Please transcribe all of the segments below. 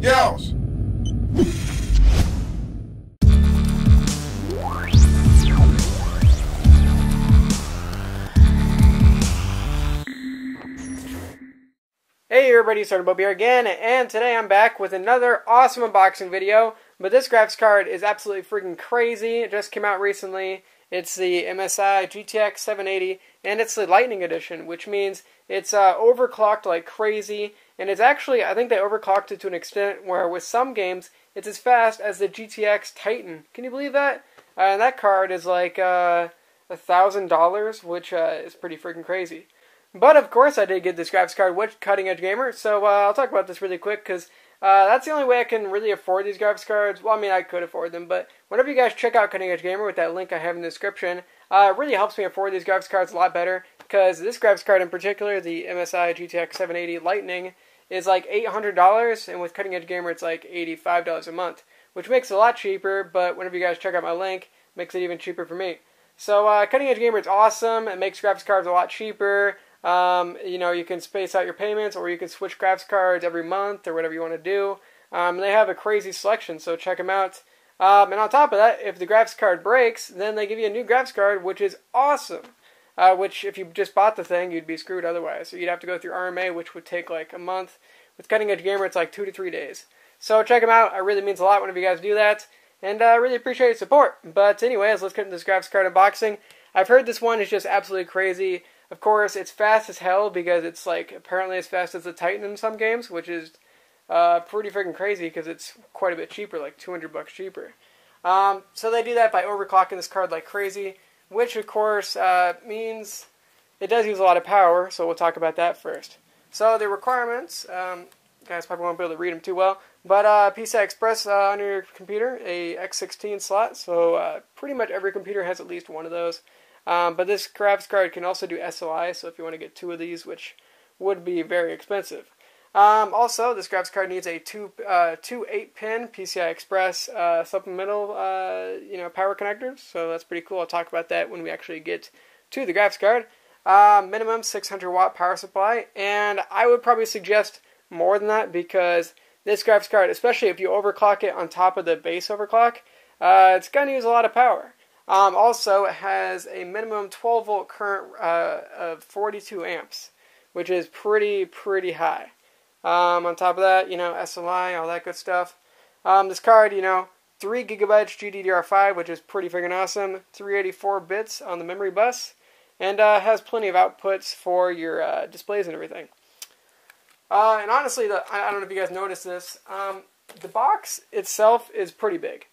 Yeousch! Hey everybody, Bob here again, and today I'm back with another awesome unboxing video. But this graphics card is absolutely freaking crazy. It just came out recently. It's the MSI GTX 780, and it's the Lightning Edition, which means it's overclocked like crazy. And it's actually, I think they overclocked it to an extent where with some games, it's as fast as the GTX Titan. Can you believe that? And that card is like $1,000, which is pretty freaking crazy. But of course I did get this graphics card with Cutting Edge Gamer, so I'll talk about this really quick because that's the only way I can really afford these graphics cards. Well, I mean, I could afford them, but whenever you guys check out Cutting Edge Gamer with that link I have in the description, it really helps me afford these graphics cards a lot better because this graphics card in particular, the MSI GTX 780 Lightning, is like $800, and with Cutting Edge Gamer it's like $85 a month, which makes it a lot cheaper, but whenever you guys check out my link, it makes it even cheaper for me. So Cutting Edge Gamer is awesome. It makes graphics cards a lot cheaper. You know, you can space out your payments, or you can switch graphics cards every month, or whatever you want to do. They have a crazy selection, so check them out. And on top of that, if the graphics card breaks, then they give you a new graphics card, which is awesome. Which, if you just bought the thing, you'd be screwed otherwise. So you'd have to go through RMA, which would take like a month. With Cutting Edge Gamer, it's like 2 to 3 days. So check them out. It really means a lot whenever you guys do that. And I really appreciate your support. But anyways, let's get into this graphics card unboxing. I've heard this one is just absolutely crazy. Of course, it's fast as hell because it's like apparently as fast as the Titan in some games, which is pretty freaking crazy because it's quite a bit cheaper, like $200 cheaper. So they do that by overclocking this card like crazy, which of course means it does use a lot of power, so we'll talk about that first. So the requirements, guys probably won't be able to read them too well, but PCI Express on your computer, a X16 slot, so pretty much every computer has at least one of those. But this graphics card can also do SOI, so if you want to get 2 of these, which would be very expensive. Also, this graphics card needs a two 8-pin PCI Express supplemental power connectors, so that's pretty cool. I'll talk about that when we actually get to the graphics card. Minimum 600 watt power supply, and I would probably suggest more than that because this graphics card, especially if you overclock it on top of the base overclock, it's going to use a lot of power. Also, it has a minimum 12 volt current of 42 amps, which is pretty high. On top of that, SLI, all that good stuff. This card, 3 gigabytes GDDR5, which is pretty freaking awesome. 384 bits on the memory bus, and has plenty of outputs for your displays and everything. And honestly, I don't know if you guys noticed this. The box itself is pretty big.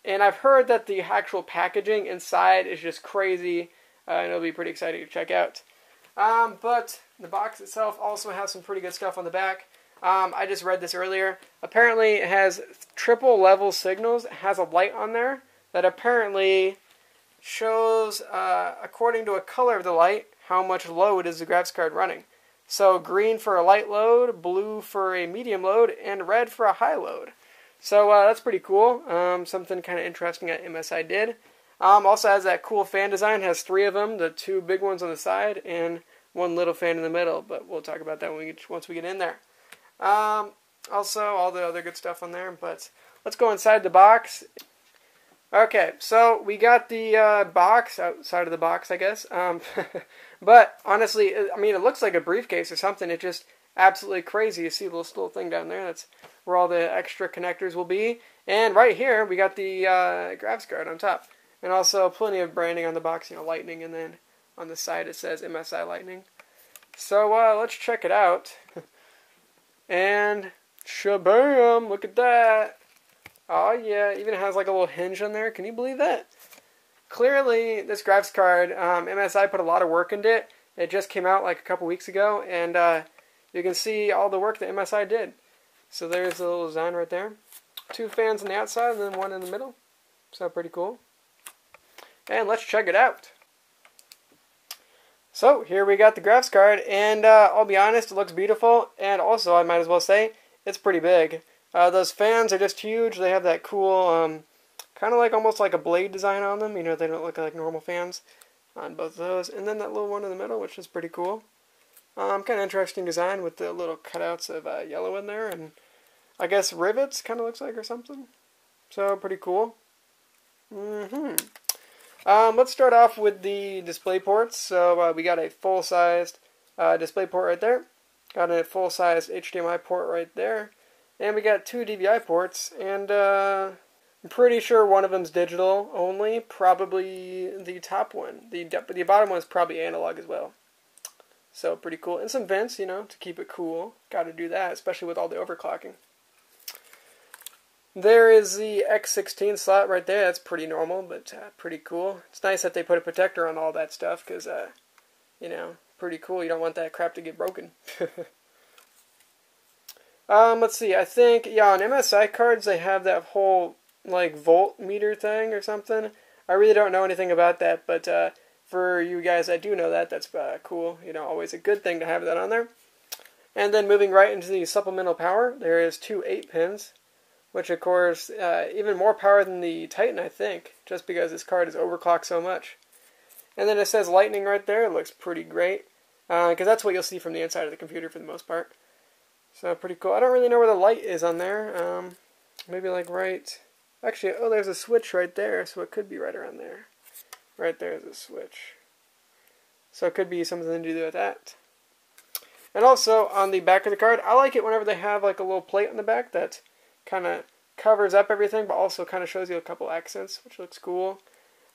And I've heard that the actual packaging inside is just crazy, and it'll be pretty exciting to check out. But the box itself also has some pretty good stuff on the back. I just read this earlier. Apparently it has triple level signals. It has a light on there that apparently shows, according to a color of the light, how much load is the graphics card running. So green for a light load, blue for a medium load, and red for a high load. So that's pretty cool. Something kind of interesting that MSI did. Also has that cool fan design. Has 3 of them, the 2 big ones on the side and 1 little fan in the middle. But we'll talk about that once we get in there. Also, all the other good stuff on there. But let's go inside the box. Okay, so we got the box outside of the box, I guess. But honestly, I mean, it looks like a briefcase or something. It's just absolutely crazy. You see this little thing down there? That's where all the extra connectors will be. And right here, we got the graphics card on top. And also plenty of branding on the box, Lightning, and then on the side it says MSI Lightning. So let's check it out. And shabam! Look at that! Oh yeah, even has like a little hinge on there. Can you believe that? Clearly, this graphics card, MSI put a lot of work into it. It just came out like a couple weeks ago, and you can see all the work that MSI did. So there's the little design right there. 2 fans on the outside and then 1 in the middle. So pretty cool. And let's check it out. So here we got the graphics card, and I'll be honest, it looks beautiful, and also I might as well say it's pretty big. Those fans are just huge. They have that cool, kind of like almost like a blade design on them. They don't look like normal fans on both of those. And then that little one in the middle, which is pretty cool. Kind of interesting design with the little cutouts of yellow in there, and I guess rivets kind of looks like or something. So pretty cool. Let's start off with the display ports. So we got a full-sized display port right there. Got a full-sized HDMI port right there. And we got 2 DVI ports, and I'm pretty sure one of them's digital only. Probably the top one. The bottom one is probably analog as well. So pretty cool. And some vents, you know, to keep it cool. Got to do that, especially with all the overclocking. There is the X16 slot right there. That's pretty normal, but pretty cool. It's nice that they put a protector on all that stuff because, you know, pretty cool. You don't want that crap to get broken. Let's see. I think, yeah, on MSI cards they have that whole, like, voltmeter thing or something. I really don't know anything about that, but for you guys that do know that, that's cool. You know, always a good thing to have that on there. And then moving right into the supplemental power, there is 2 8-pins. Which, of course, even more power than the Titan, I think, just because this card is overclocked so much. And then it says Lightning right there. It looks pretty great, because that's what you'll see from the inside of the computer for the most part. So, pretty cool. I don't really know where the light is on there. Maybe, like, right... Actually, oh, there's a switch right there, so it could be right around there. Right there is a switch. So, it could be something to do with that. And also, on the back of the card, I like it whenever they have, like, a little plate on the back that kind of covers up everything, but also kind of shows you a couple accents, which looks cool.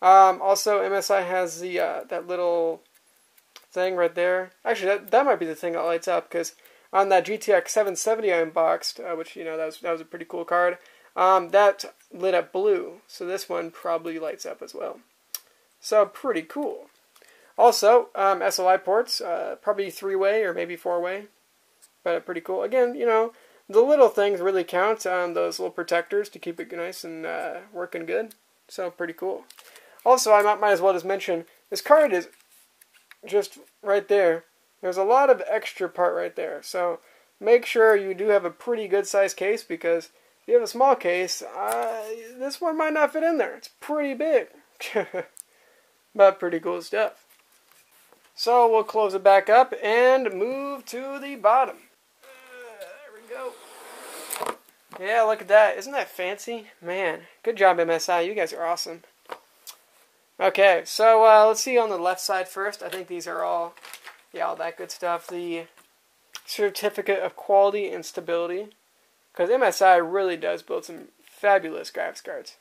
Also, MSI has the that little thing right there. Actually, that might be the thing that lights up, because on that GTX 770 I unboxed, which, you know, that was a pretty cool card, that lit up blue, so this one probably lights up as well. So, pretty cool. Also, SLI ports, probably 3-way or maybe 4-way, but pretty cool. Again, you know, the little things really count on those little protectors to keep it nice and working good. So, pretty cool. Also, I might as well just mention, this card is just right there. There's a lot of extra part right there. So, make sure you do have a pretty good size case, because if you have a small case, this one might not fit in there. It's pretty big. But pretty cool stuff. So, we'll close it back up and move to the bottom. Go. Yeah, look at that. Isn't that fancy? Man, good job, MSI. You guys are awesome. Okay, so let's see on the left side first. I think these are all, yeah, all that good stuff. The Certificate of Quality and Stability. Because MSI really does build some fabulous graphics cards.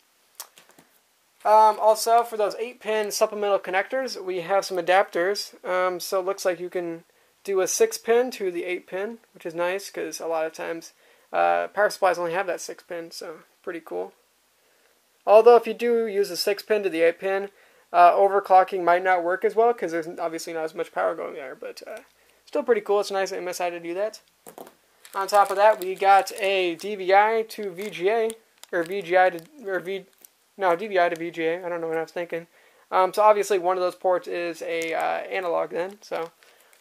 Also, for those 8-pin supplemental connectors, we have some adapters. So it looks like you can do a 6-pin to the 8-pin, which is nice, because a lot of times power supplies only have that 6-pin, so pretty cool. Although if you do use a 6-pin to the 8-pin, overclocking might not work as well, because there's obviously not as much power going there, but still pretty cool. It's nice of MSI to do that. On top of that, we got a DVI to VGA, or VGI to, or DVI to VGA, I don't know what I was thinking. So obviously one of those ports is a analog then, so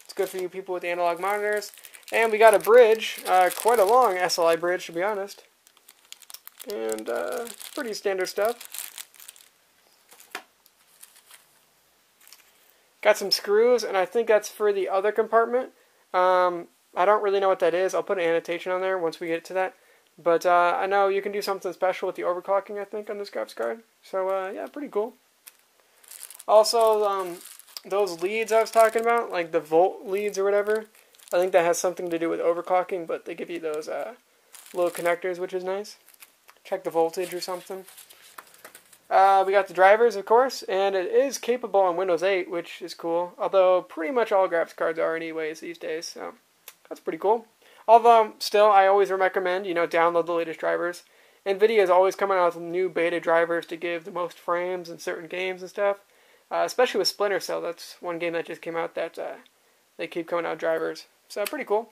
it's good for you people with analog monitors. And we got a bridge, quite a long SLI bridge to be honest. And pretty standard stuff. Got some screws, and I think that's for the other compartment. I don't really know what that is. I'll put an annotation on there once we get to that. But I know you can do something special with the overclocking, I think, on this graphics card. So yeah, pretty cool. Also, those leads I was talking about, like the volt leads or whatever, I think that has something to do with overclocking, but they give you those little connectors, which is nice. Check the voltage or something. We got the drivers, of course, and it is capable on Windows 8, which is cool, although pretty much all graphics cards are anyways these days, so that's pretty cool. Although, still, I always recommend, you know, download the latest drivers. NVIDIA is always coming out with new beta drivers to give the most frames in certain games and stuff. Especially with Splinter Cell, that's one game that just came out that they keep coming out drivers. So, pretty cool.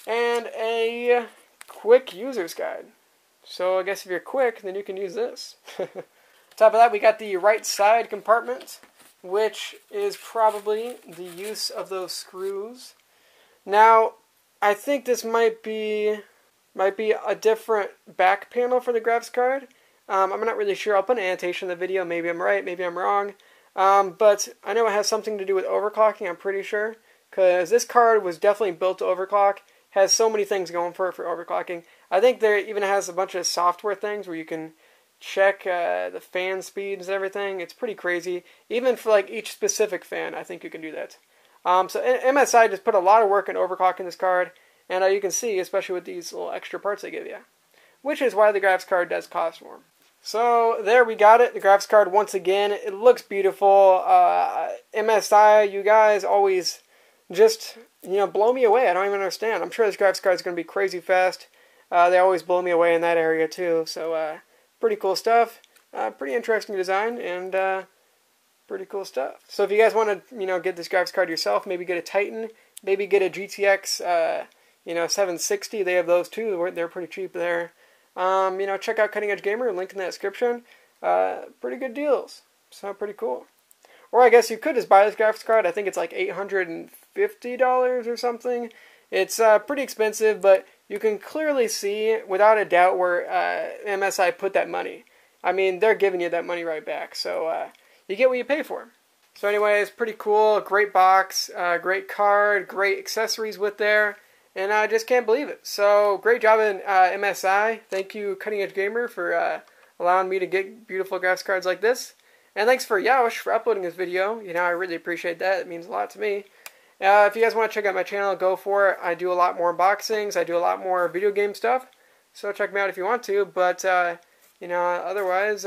And a quick user's guide. So, I guess if you're quick, then you can use this. Top of that, we got the right side compartment, which is probably the use of those screws. Now, I think this might be a different back panel for the graphics card. I'm not really sure. I'll put an annotation in the video. Maybe I'm right, maybe I'm wrong. But I know it has something to do with overclocking, I'm pretty sure. because this card was definitely built to overclock. Has so many things going for it for overclocking. I think there even has a bunch of software things where you can check the fan speeds and everything. It's pretty crazy. Even for like each specific fan, I think you can do that. So MSI just put a lot of work in overclocking this card, and you can see, especially with these little extra parts they give you, which is why the graphics card does cost more. So there we got it. The graphics card once again. It looks beautiful. MSI, you guys always just blow me away. I don't even understand. I'm sure this graphics card is going to be crazy fast. They always blow me away in that area too. So pretty cool stuff. Pretty interesting design and pretty cool stuff. So if you guys want to get this graphics card yourself, maybe get a Titan, maybe get a GTX 760. They have those too. They're pretty cheap there. Check out Cutting Edge Gamer, link in the description. Pretty good deals. So pretty cool. Or I guess you could just buy this graphics card. I think it's like $850 or something. It's pretty expensive, but you can clearly see, without a doubt, where MSI put that money. I mean, they're giving you that money right back. So you get what you pay for. So anyways, pretty cool. Great box. Great card. Great accessories with there. And I just can't believe it. So, great job in MSI. Thank you, Cutting Edge Gamer, for allowing me to get beautiful graphics cards like this. And thanks for Yeousch for uploading this video. I really appreciate that. It means a lot to me. If you guys want to check out my channel, go for it. I do a lot more unboxings. I do a lot more video game stuff. So, check me out if you want to. But, otherwise,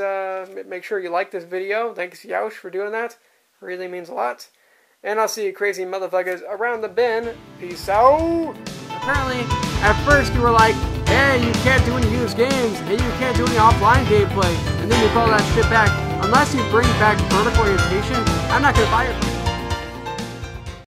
make sure you like this video. Thanks, Yeousch, for doing that. It really means a lot. And I'll see you crazy motherfuckers around the bend. Peace out! Apparently, at first you were like, hey, you can't do any used games, hey, you can't do any offline gameplay, and then you call that shit back. Unless you bring back vertical orientation, I'm not going to buy it.